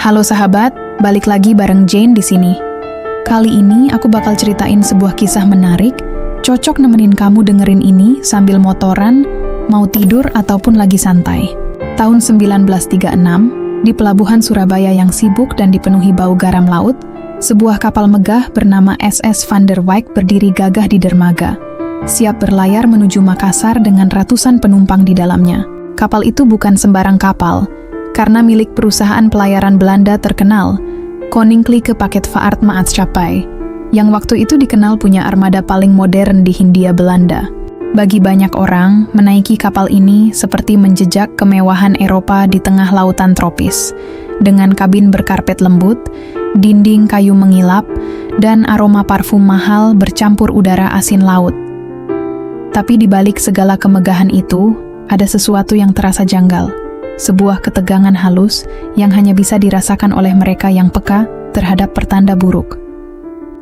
Halo sahabat, balik lagi bareng Jane di sini. Kali ini aku bakal ceritain sebuah kisah menarik, cocok nemenin kamu dengerin ini sambil motoran, mau tidur ataupun lagi santai. Tahun 1936, di pelabuhan Surabaya yang sibuk dan dipenuhi bau garam laut, sebuah kapal megah bernama SS Van der Wijk berdiri gagah di dermaga, siap berlayar menuju Makassar dengan ratusan penumpang di dalamnya. Kapal itu bukan sembarang kapal, karena milik perusahaan pelayaran Belanda terkenal, Koninklijke Paketvaartmaatschappij, yang waktu itu dikenal punya armada paling modern di Hindia Belanda. Bagi banyak orang, menaiki kapal ini seperti menjejak kemewahan Eropa di tengah lautan tropis, dengan kabin berkarpet lembut, dinding kayu mengilap, dan aroma parfum mahal bercampur udara asin laut. Tapi di balik segala kemegahan itu, ada sesuatu yang terasa janggal. Sebuah ketegangan halus yang hanya bisa dirasakan oleh mereka yang peka terhadap pertanda buruk.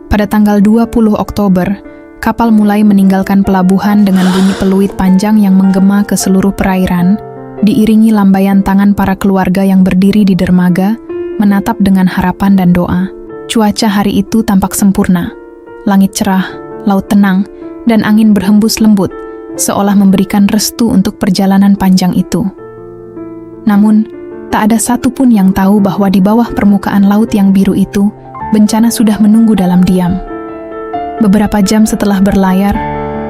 Pada tanggal 20 Oktober, kapal mulai meninggalkan pelabuhan dengan bunyi peluit panjang yang menggema ke seluruh perairan, diiringi lambaian tangan para keluarga yang berdiri di dermaga, menatap dengan harapan dan doa. Cuaca hari itu tampak sempurna. Langit cerah, laut tenang, dan angin berhembus lembut, seolah memberikan restu untuk perjalanan panjang itu. Namun, tak ada satupun yang tahu bahwa di bawah permukaan laut yang biru itu, bencana sudah menunggu dalam diam. Beberapa jam setelah berlayar,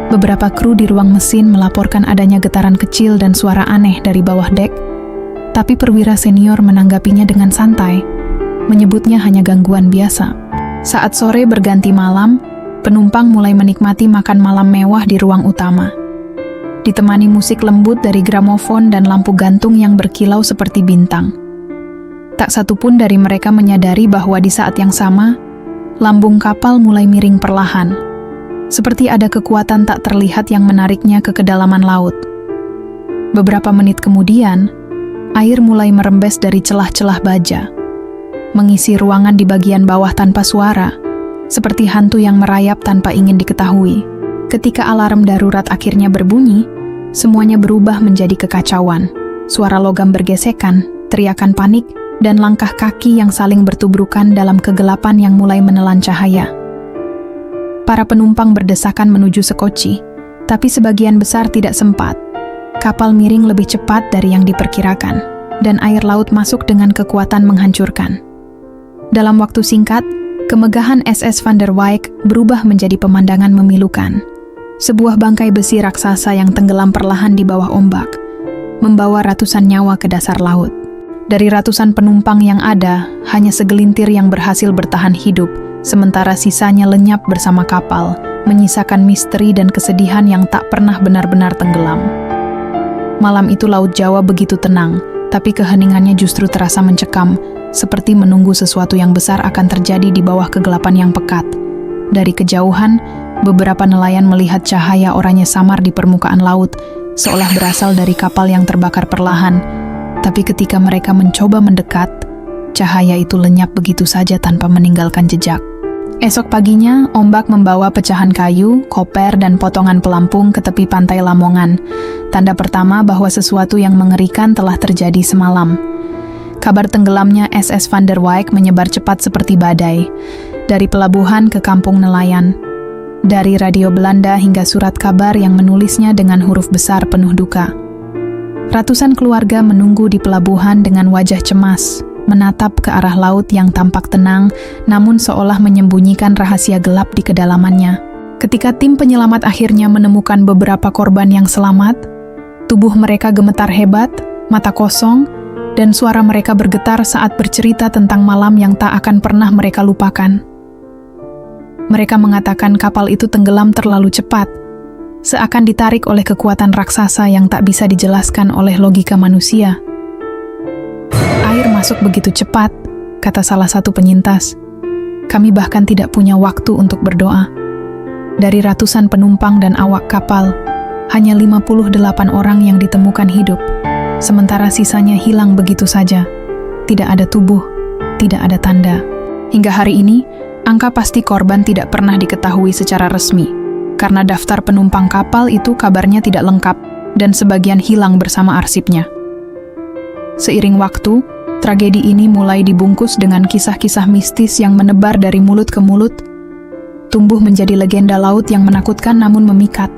beberapa kru di ruang mesin melaporkan adanya getaran kecil dan suara aneh dari bawah dek, tapi perwira senior menanggapinya dengan santai, menyebutnya hanya gangguan biasa. Saat sore berganti malam, penumpang mulai menikmati makan malam mewah di ruang utama. Ditemani musik lembut dari gramofon dan lampu gantung yang berkilau seperti bintang. Tak satupun dari mereka menyadari bahwa di saat yang sama, lambung kapal mulai miring perlahan, seperti ada kekuatan tak terlihat yang menariknya ke kedalaman laut. Beberapa menit kemudian, air mulai merembes dari celah-celah baja, mengisi ruangan di bagian bawah tanpa suara, seperti hantu yang merayap tanpa ingin diketahui. Ketika alarm darurat akhirnya berbunyi, semuanya berubah menjadi kekacauan. Suara logam bergesekan, teriakan panik, dan langkah kaki yang saling bertubrukan dalam kegelapan yang mulai menelan cahaya. Para penumpang berdesakan menuju sekoci, tapi sebagian besar tidak sempat. Kapal miring lebih cepat dari yang diperkirakan, dan air laut masuk dengan kekuatan menghancurkan. Dalam waktu singkat, kemegahan SS Van der Wijk berubah menjadi pemandangan memilukan. Sebuah bangkai besi raksasa yang tenggelam perlahan di bawah ombak, membawa ratusan nyawa ke dasar laut. Dari ratusan penumpang yang ada, hanya segelintir yang berhasil bertahan hidup, sementara sisanya lenyap bersama kapal, menyisakan misteri dan kesedihan yang tak pernah benar-benar tenggelam. Malam itu Laut Jawa begitu tenang, tapi keheningannya justru terasa mencekam, seperti menunggu sesuatu yang besar akan terjadi di bawah kegelapan yang pekat. Dari kejauhan, beberapa nelayan melihat cahaya oranye samar di permukaan laut, seolah berasal dari kapal yang terbakar perlahan. Tapi ketika mereka mencoba mendekat, cahaya itu lenyap begitu saja tanpa meninggalkan jejak. Esok paginya, ombak membawa pecahan kayu, koper, dan potongan pelampung ke tepi pantai Lamongan. Tanda pertama bahwa sesuatu yang mengerikan telah terjadi semalam. Kabar tenggelamnya SS Van der Wijk menyebar cepat seperti badai, dari pelabuhan ke kampung nelayan, dari radio Belanda hingga surat kabar yang menulisnya dengan huruf besar penuh duka. Ratusan keluarga menunggu di pelabuhan dengan wajah cemas, menatap ke arah laut yang tampak tenang, namun seolah menyembunyikan rahasia gelap di kedalamannya. Ketika tim penyelamat akhirnya menemukan beberapa korban yang selamat, tubuh mereka gemetar hebat, mata kosong, dan suara mereka bergetar saat bercerita tentang malam yang tak akan pernah mereka lupakan. Mereka mengatakan kapal itu tenggelam terlalu cepat, seakan ditarik oleh kekuatan raksasa yang tak bisa dijelaskan oleh logika manusia. Air masuk begitu cepat, kata salah satu penyintas. Kami bahkan tidak punya waktu untuk berdoa. Dari ratusan penumpang dan awak kapal, hanya 58 orang yang ditemukan hidup, sementara sisanya hilang begitu saja. Tidak ada tubuh, tidak ada tanda. Hingga hari ini, angka pasti korban tidak pernah diketahui secara resmi, karena daftar penumpang kapal itu kabarnya tidak lengkap dan sebagian hilang bersama arsipnya. Seiring waktu, Tragedi ini mulai dibungkus dengan kisah-kisah mistis yang menebar dari mulut ke mulut, tumbuh menjadi legenda laut yang menakutkan namun memikat.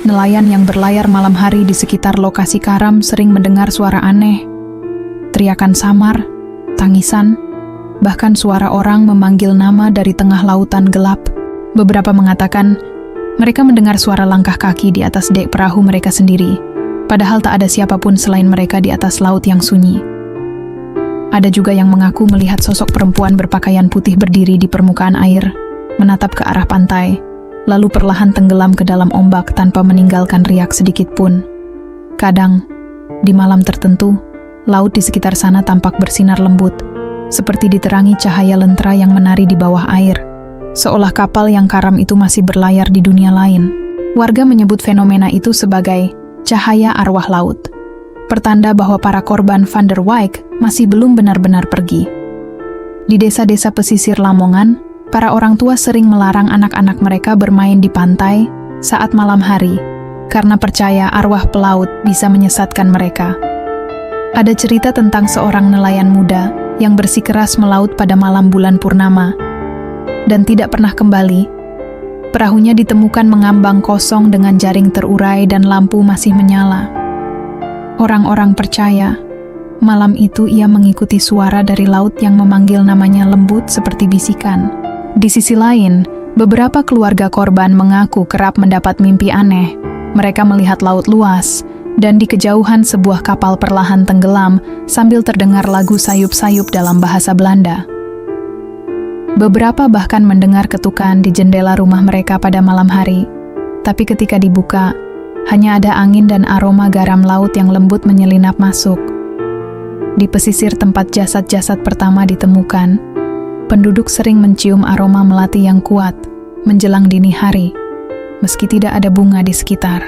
Nelayan yang berlayar malam hari di sekitar lokasi karam sering mendengar suara aneh, teriakan samar, tangisan, bahkan suara orang memanggil nama dari tengah lautan gelap. Beberapa mengatakan mereka mendengar suara langkah kaki di atas dek perahu mereka sendiri, padahal tak ada siapapun selain mereka di atas laut yang sunyi. Ada juga yang mengaku melihat sosok perempuan berpakaian putih berdiri di permukaan air, menatap ke arah pantai, lalu perlahan tenggelam ke dalam ombak tanpa meninggalkan riak sedikit pun. Kadang, di malam tertentu, laut di sekitar sana tampak bersinar lembut, seperti diterangi cahaya lentera yang menari di bawah air, seolah kapal yang karam itu masih berlayar di dunia lain. Warga menyebut fenomena itu sebagai cahaya arwah laut, pertanda bahwa para korban Van der Wijk masih belum benar-benar pergi. Di desa-desa pesisir Lamongan, para orang tua sering melarang anak-anak mereka bermain di pantai saat malam hari, karena percaya arwah pelaut bisa menyesatkan mereka. Ada cerita tentang seorang nelayan muda yang bersikeras melaut pada malam bulan purnama, dan tidak pernah kembali. Perahunya ditemukan mengambang kosong dengan jaring terurai dan lampu masih menyala. Orang-orang percaya, malam itu ia mengikuti suara dari laut yang memanggil namanya lembut seperti bisikan. Di sisi lain, beberapa keluarga korban mengaku kerap mendapat mimpi aneh. Mereka melihat laut luas, dan di kejauhan sebuah kapal perlahan tenggelam sambil terdengar lagu sayup-sayup dalam bahasa Belanda. Beberapa bahkan mendengar ketukan di jendela rumah mereka pada malam hari, tapi ketika dibuka, hanya ada angin dan aroma garam laut yang lembut menyelinap masuk. Di pesisir tempat jasad-jasad pertama ditemukan, penduduk sering mencium aroma melati yang kuat menjelang dini hari, meski tidak ada bunga di sekitar.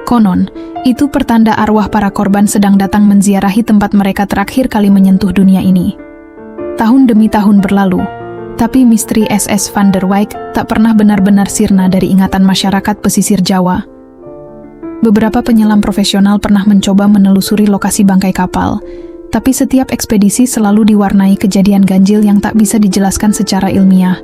Konon, itu pertanda arwah para korban sedang datang menziarahi tempat mereka terakhir kali menyentuh dunia ini. Tahun demi tahun berlalu, tapi misteri SS Van der Wijk tak pernah benar-benar sirna dari ingatan masyarakat pesisir Jawa. Beberapa penyelam profesional pernah mencoba menelusuri lokasi bangkai kapal, tapi setiap ekspedisi selalu diwarnai kejadian ganjil yang tak bisa dijelaskan secara ilmiah.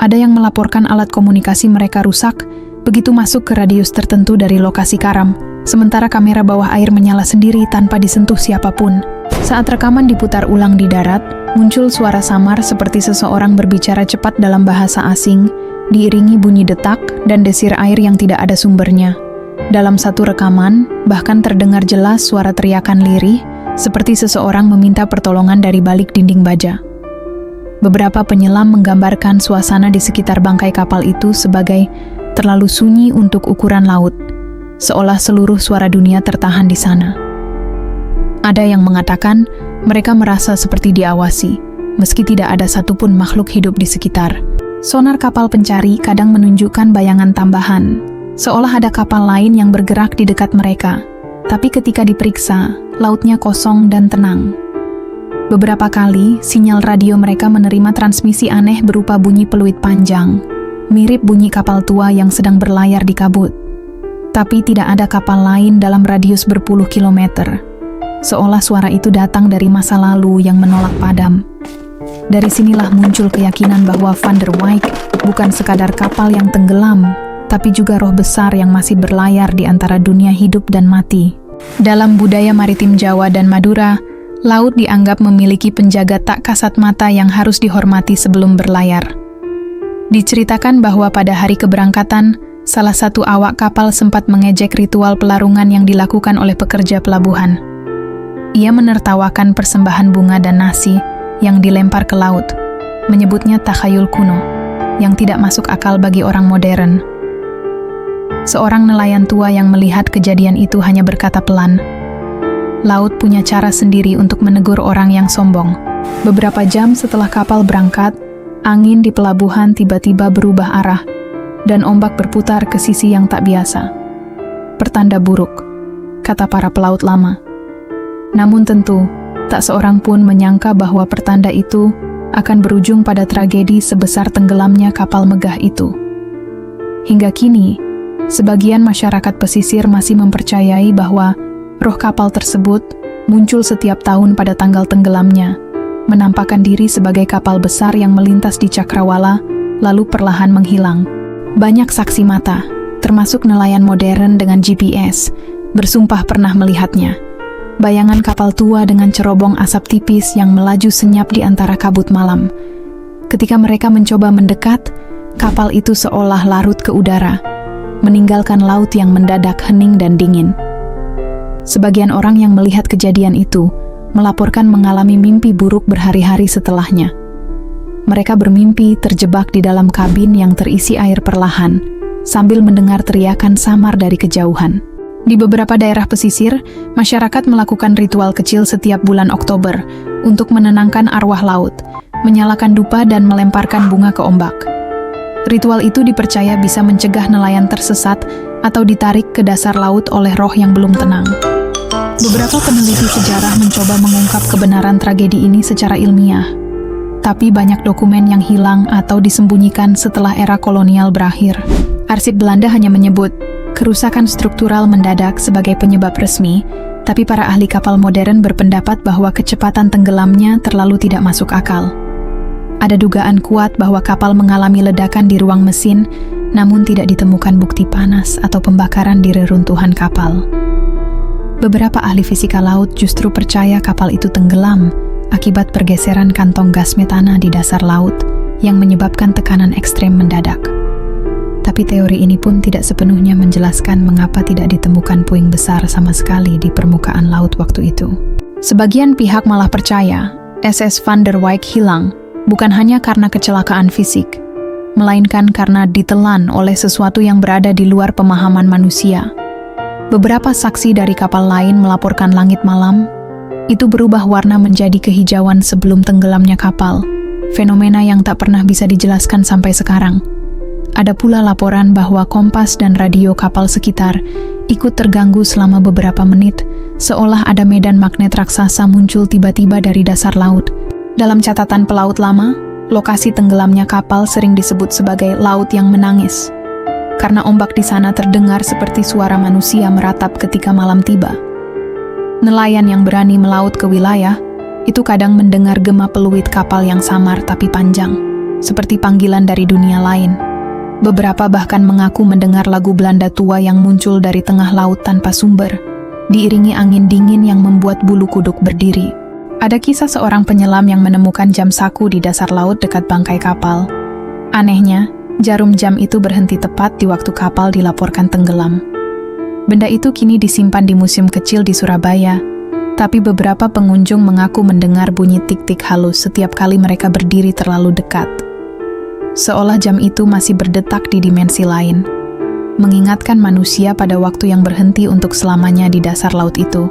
Ada yang melaporkan alat komunikasi mereka rusak begitu masuk ke radius tertentu dari lokasi karam, sementara kamera bawah air menyala sendiri tanpa disentuh siapapun. Saat rekaman diputar ulang di darat, muncul suara samar seperti seseorang berbicara cepat dalam bahasa asing, diiringi bunyi detak dan desir air yang tidak ada sumbernya. Dalam satu rekaman, bahkan terdengar jelas suara teriakan lirih, seperti seseorang meminta pertolongan dari balik dinding baja. Beberapa penyelam menggambarkan suasana di sekitar bangkai kapal itu sebagai terlalu sunyi untuk ukuran laut, seolah seluruh suara dunia tertahan di sana. Ada yang mengatakan mereka merasa seperti diawasi, meski tidak ada satupun makhluk hidup di sekitar. Sonar kapal pencari kadang menunjukkan bayangan tambahan, seolah ada kapal lain yang bergerak di dekat mereka. Tapi ketika diperiksa, lautnya kosong dan tenang. Beberapa kali, sinyal radio mereka menerima transmisi aneh berupa bunyi peluit panjang, mirip bunyi kapal tua yang sedang berlayar di kabut. Tapi tidak ada kapal lain dalam radius berpuluh kilometer, seolah suara itu datang dari masa lalu yang menolak padam. Dari sinilah muncul keyakinan bahwa Van der Wijk bukan sekadar kapal yang tenggelam, tapi juga roh besar yang masih berlayar di antara dunia hidup dan mati. Dalam budaya maritim Jawa dan Madura, laut dianggap memiliki penjaga tak kasat mata yang harus dihormati sebelum berlayar. Diceritakan bahwa pada hari keberangkatan, salah satu awak kapal sempat mengejek ritual pelarungan yang dilakukan oleh pekerja pelabuhan. Ia menertawakan persembahan bunga dan nasi yang dilempar ke laut, menyebutnya takhayul kuno, yang tidak masuk akal bagi orang modern. Seorang nelayan tua yang melihat kejadian itu hanya berkata pelan, "Laut punya cara sendiri untuk menegur orang yang sombong." Beberapa jam setelah kapal berangkat, angin di pelabuhan tiba-tiba berubah arah, dan ombak berputar ke sisi yang tak biasa. Pertanda buruk, kata para pelaut lama. Namun tentu, tak seorang pun menyangka bahwa pertanda itu akan berujung pada tragedi sebesar tenggelamnya kapal megah itu. Hingga kini, sebagian masyarakat pesisir masih mempercayai bahwa roh kapal tersebut muncul setiap tahun pada tanggal tenggelamnya, menampakkan diri sebagai kapal besar yang melintas di cakrawala, lalu perlahan menghilang. Banyak saksi mata, termasuk nelayan modern dengan GPS, bersumpah pernah melihatnya. Bayangan kapal tua dengan cerobong asap tipis yang melaju senyap di antara kabut malam. Ketika mereka mencoba mendekat, kapal itu seolah larut ke udara, meninggalkan laut yang mendadak hening dan dingin. Sebagian orang yang melihat kejadian itu melaporkan mengalami mimpi buruk berhari-hari setelahnya. Mereka bermimpi terjebak di dalam kabin yang terisi air perlahan, sambil mendengar teriakan samar dari kejauhan. Di beberapa daerah pesisir, masyarakat melakukan ritual kecil setiap bulan Oktober untuk menenangkan arwah laut, menyalakan dupa dan melemparkan bunga ke ombak. Ritual itu dipercaya bisa mencegah nelayan tersesat atau ditarik ke dasar laut oleh roh yang belum tenang. Beberapa peneliti sejarah mencoba mengungkap kebenaran tragedi ini secara ilmiah, tapi banyak dokumen yang hilang atau disembunyikan setelah era kolonial berakhir. Arsip Belanda hanya menyebut kerusakan struktural mendadak sebagai penyebab resmi, tapi para ahli kapal modern berpendapat bahwa kecepatan tenggelamnya terlalu tidak masuk akal. Ada dugaan kuat bahwa kapal mengalami ledakan di ruang mesin, namun tidak ditemukan bukti panas atau pembakaran di reruntuhan kapal. Beberapa ahli fisika laut justru percaya kapal itu tenggelam akibat pergeseran kantong gas metana di dasar laut yang menyebabkan tekanan ekstrem mendadak. Tapi teori ini pun tidak sepenuhnya menjelaskan mengapa tidak ditemukan puing besar sama sekali di permukaan laut waktu itu. Sebagian pihak malah percaya SS Van der Wijk hilang bukan hanya karena kecelakaan fisik, melainkan karena ditelan oleh sesuatu yang berada di luar pemahaman manusia. Beberapa saksi dari kapal lain melaporkan langit malam itu berubah warna menjadi kehijauan sebelum tenggelamnya kapal, fenomena yang tak pernah bisa dijelaskan sampai sekarang. Ada pula laporan bahwa kompas dan radio kapal sekitar ikut terganggu selama beberapa menit, seolah ada medan magnet raksasa muncul tiba-tiba dari dasar laut. Dalam catatan pelaut lama, lokasi tenggelamnya kapal sering disebut sebagai laut yang menangis, karena ombak di sana terdengar seperti suara manusia meratap ketika malam tiba. Nelayan yang berani melaut ke wilayah itu kadang mendengar gema peluit kapal yang samar tapi panjang, seperti panggilan dari dunia lain. Beberapa bahkan mengaku mendengar lagu Belanda tua yang muncul dari tengah laut tanpa sumber, diiringi angin dingin yang membuat bulu kuduk berdiri. Ada kisah seorang penyelam yang menemukan jam saku di dasar laut dekat bangkai kapal. Anehnya, jarum jam itu berhenti tepat di waktu kapal dilaporkan tenggelam. Benda itu kini disimpan di museum kecil di Surabaya, tapi beberapa pengunjung mengaku mendengar bunyi tik-tik halus setiap kali mereka berdiri terlalu dekat. Seolah jam itu masih berdetak di dimensi lain, mengingatkan manusia pada waktu yang berhenti untuk selamanya di dasar laut itu.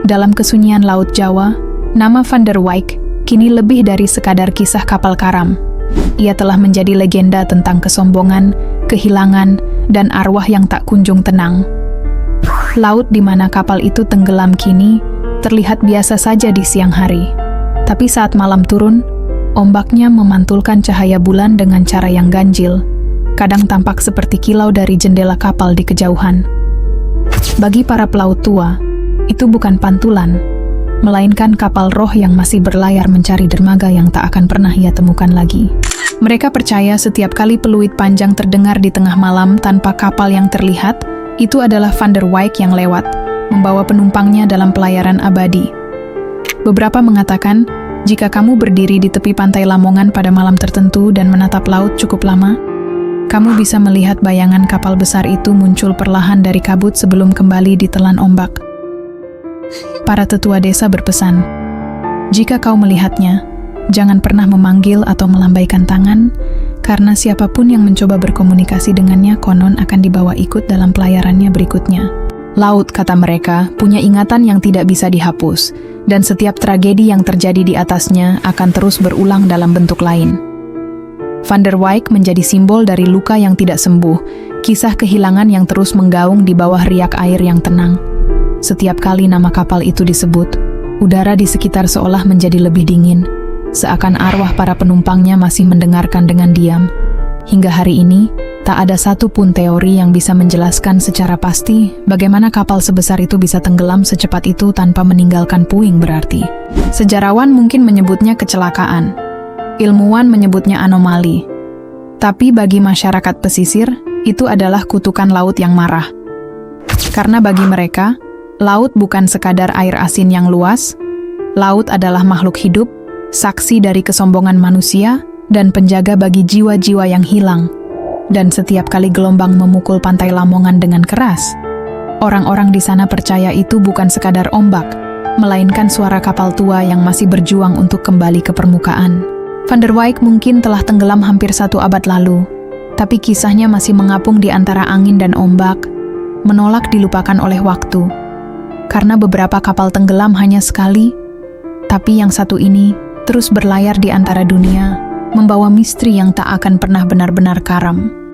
Dalam kesunyian Laut Jawa, nama Van der Wijk kini lebih dari sekadar kisah kapal karam. Ia telah menjadi legenda tentang kesombongan, kehilangan, dan arwah yang tak kunjung tenang. Laut di mana kapal itu tenggelam kini terlihat biasa saja di siang hari. Tapi saat malam turun, ombaknya memantulkan cahaya bulan dengan cara yang ganjil. Kadang tampak seperti kilau dari jendela kapal di kejauhan. Bagi para pelaut tua, itu bukan pantulan, melainkan kapal roh yang masih berlayar mencari dermaga yang tak akan pernah ia temukan lagi. Mereka percaya setiap kali peluit panjang terdengar di tengah malam tanpa kapal yang terlihat, itu adalah Van der Wijk yang lewat, membawa penumpangnya dalam pelayaran abadi. Beberapa mengatakan, jika kamu berdiri di tepi pantai Lamongan pada malam tertentu dan menatap laut cukup lama, kamu bisa melihat bayangan kapal besar itu muncul perlahan dari kabut sebelum kembali ditelan ombak. Para tetua desa berpesan, jika kau melihatnya, jangan pernah memanggil atau melambaikan tangan, karena siapapun yang mencoba berkomunikasi dengannya konon akan dibawa ikut dalam pelayarannya berikutnya. Laut, kata mereka, punya ingatan yang tidak bisa dihapus, dan setiap tragedi yang terjadi di atasnya akan terus berulang dalam bentuk lain. Van der Wijk menjadi simbol dari luka yang tidak sembuh, kisah kehilangan yang terus menggaung di bawah riak air yang tenang. Setiap kali nama kapal itu disebut, udara di sekitar seolah menjadi lebih dingin, seakan arwah para penumpangnya masih mendengarkan dengan diam. Hingga hari ini, Tak ada satu pun teori yang bisa menjelaskan secara pasti bagaimana kapal sebesar itu bisa tenggelam secepat itu tanpa meninggalkan puing berarti. Sejarawan mungkin menyebutnya kecelakaan. Ilmuwan menyebutnya anomali. Tapi bagi masyarakat pesisir, itu adalah kutukan laut yang marah. Karena bagi mereka, laut bukan sekadar air asin yang luas, laut adalah makhluk hidup, saksi dari kesombongan manusia, dan penjaga bagi jiwa-jiwa yang hilang. Dan setiap kali gelombang memukul pantai Lamongan dengan keras, orang-orang di sana percaya itu bukan sekadar ombak, melainkan suara kapal tua yang masih berjuang untuk kembali ke permukaan. Van der Wijk mungkin telah tenggelam hampir 1 abad lalu, tapi kisahnya masih mengapung di antara angin dan ombak, menolak dilupakan oleh waktu. Karena beberapa kapal tenggelam hanya sekali, tapi yang satu ini terus berlayar di antara dunia, membawa misteri yang tak akan pernah benar-benar karam.